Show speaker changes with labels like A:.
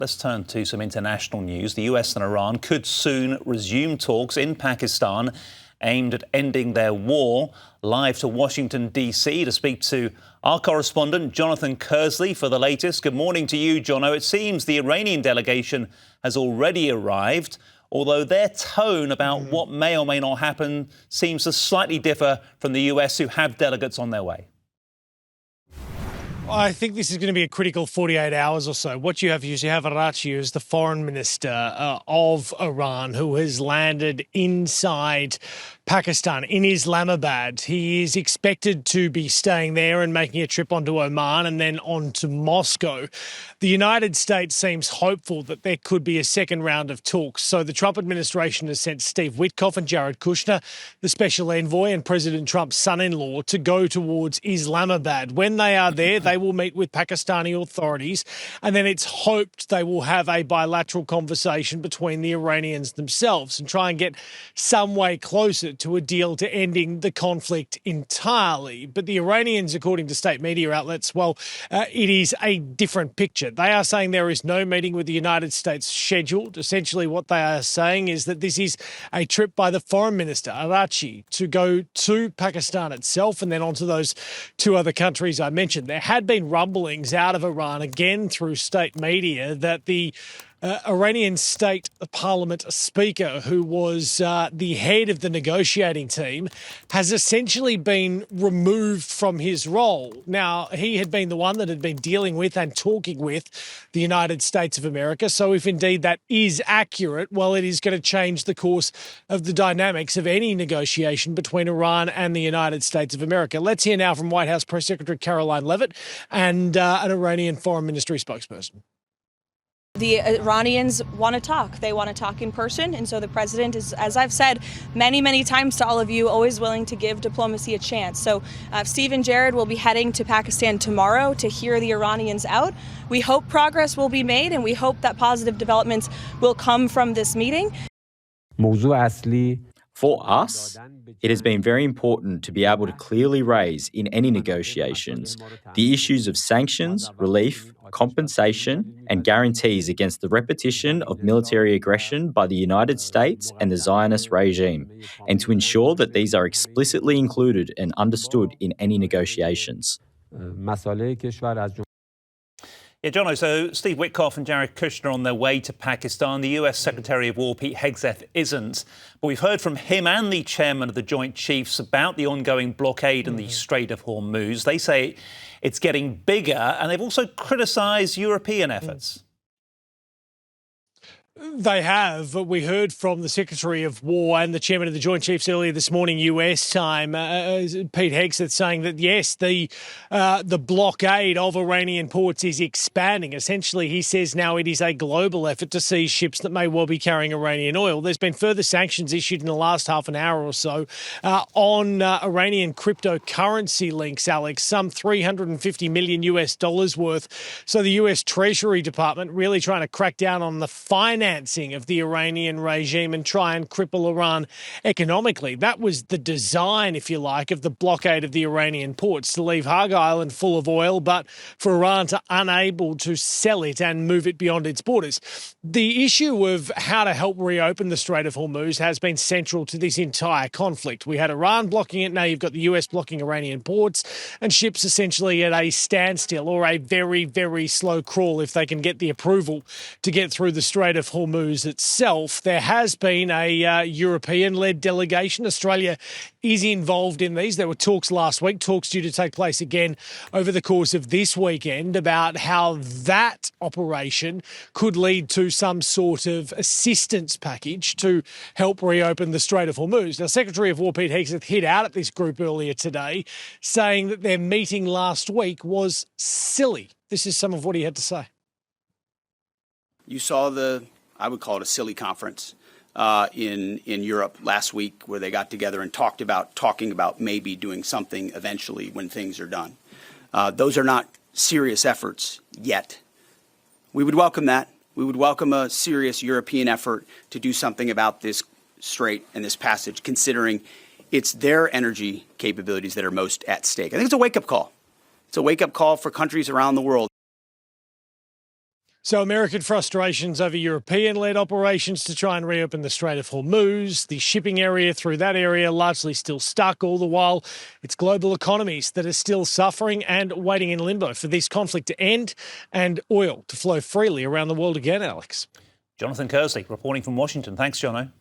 A: Let's turn to some international news. The US and Iran could soon resume talks in Pakistan aimed at ending their war. Live to Washington, D.C. to speak to our correspondent, Jonathan Kearsley, for the latest. Good morning to you, Jono. It seems the Iranian delegation has already arrived, although their tone about what may or may not happen seems to slightly differ from the US, who have delegates on their way.
B: I think this is going to be a critical 48 hours or so. What you have is Araghchi, who's the foreign minister of Iran, who has landed inside Pakistan, in Islamabad. He is expected to be staying there and making a trip onto Oman and then on to Moscow. The United States seems hopeful that there could be a second round of talks. So the Trump administration has sent Steve Witkoff and Jared Kushner, the special envoy and President Trump's son-in-law, to go towards Islamabad. When they are there, they will meet with Pakistani authorities, and then it's hoped they will have a bilateral conversation between the Iranians themselves and try and get some way closer to a deal to ending the conflict entirely. But the Iranians, according to state media outlets, it is a different picture. They are saying there is no meeting with the United States scheduled. Essentially what they are saying is that this is a trip by the foreign minister, Araghchi, to go to Pakistan itself and then onto those two other countries I mentioned. There had been rumblings out of Iran, again through state media, that the Iranian State Parliament Speaker, who was the head of the negotiating team, has essentially been removed from his role. Now, he had been the one that had been dealing with and talking with the United States of America. So if indeed that is accurate, well, it is going to change the course of the dynamics of any negotiation between Iran and the United States of America. Let's hear now from White House Press Secretary Caroline Leavitt and an Iranian Foreign Ministry spokesperson.
C: The Iranians want to talk. They want to talk in person. And so the president is, as I've said many, many times to all of you, always willing to give diplomacy a chance. So Steve and Jared will be heading to Pakistan tomorrow to hear the Iranians out. We hope progress will be made, and we hope that positive developments will come from this meeting.
D: For us, it has been very important to be able to clearly raise in any negotiations the issues of sanctions, relief, compensation, and guarantees against the repetition of military aggression by the United States and the Zionist regime, and to ensure that these are explicitly included and understood in any negotiations.
A: Yeah, Jono, so Steve Witkoff and Jared Kushner on their way to Pakistan. The US Secretary of War, Pete Hegseth, isn't. But we've heard from him and the chairman of the Joint Chiefs about the ongoing blockade in the Strait of Hormuz. They say it's getting bigger, and they've also criticised European efforts.
B: They have. We heard from the Secretary of War and the Chairman of the Joint Chiefs earlier this morning, US time, Pete Hegseth, saying that, yes, the blockade of Iranian ports is expanding. Essentially, he says now it is a global effort to seize ships that may well be carrying Iranian oil. There's been further sanctions issued in the last half an hour or so on Iranian cryptocurrency links, Alex, some $350 million worth. So the US Treasury Department really trying to crack down on the financing of the Iranian regime and try and cripple Iran economically. That was the design, if you like, of the blockade of the Iranian ports, to leave Hag Island full of oil, but for Iran to unable to sell it and move it beyond its borders. The issue of how to help reopen the Strait of Hormuz has been central to this entire conflict. We had Iran blocking it, now you've got the US blocking Iranian ports, and ships essentially at a standstill or a very, very slow crawl if they can get the approval to get through the Strait of Hormuz itself. There has been a European-led delegation. Australia is involved in these. There were talks last week, talks due to take place again over the course of this weekend about how that operation could lead to some sort of assistance package to help reopen the Strait of Hormuz. Now, Secretary of War Pete Hegseth hit out at this group earlier today, saying that their meeting last week was silly. This is some of what he had to say.
E: You saw I would call it a silly conference in Europe last week, where they got together and talking about maybe doing something eventually when things are done. Those are not serious efforts yet. We would welcome that. We would welcome a serious European effort to do something about this strait and this passage, considering it's their energy capabilities that are most at stake. I think it's a wake-up call. It's a wake-up call for countries around the world.
B: So American frustrations over European-led operations to try and reopen the Strait of Hormuz, the shipping area through that area largely still stuck. All the while, it's global economies that are still suffering and waiting in limbo for this conflict to end and oil to flow freely around the world again, Alex.
A: Jonathan Kearsley reporting from Washington. Thanks, Jono.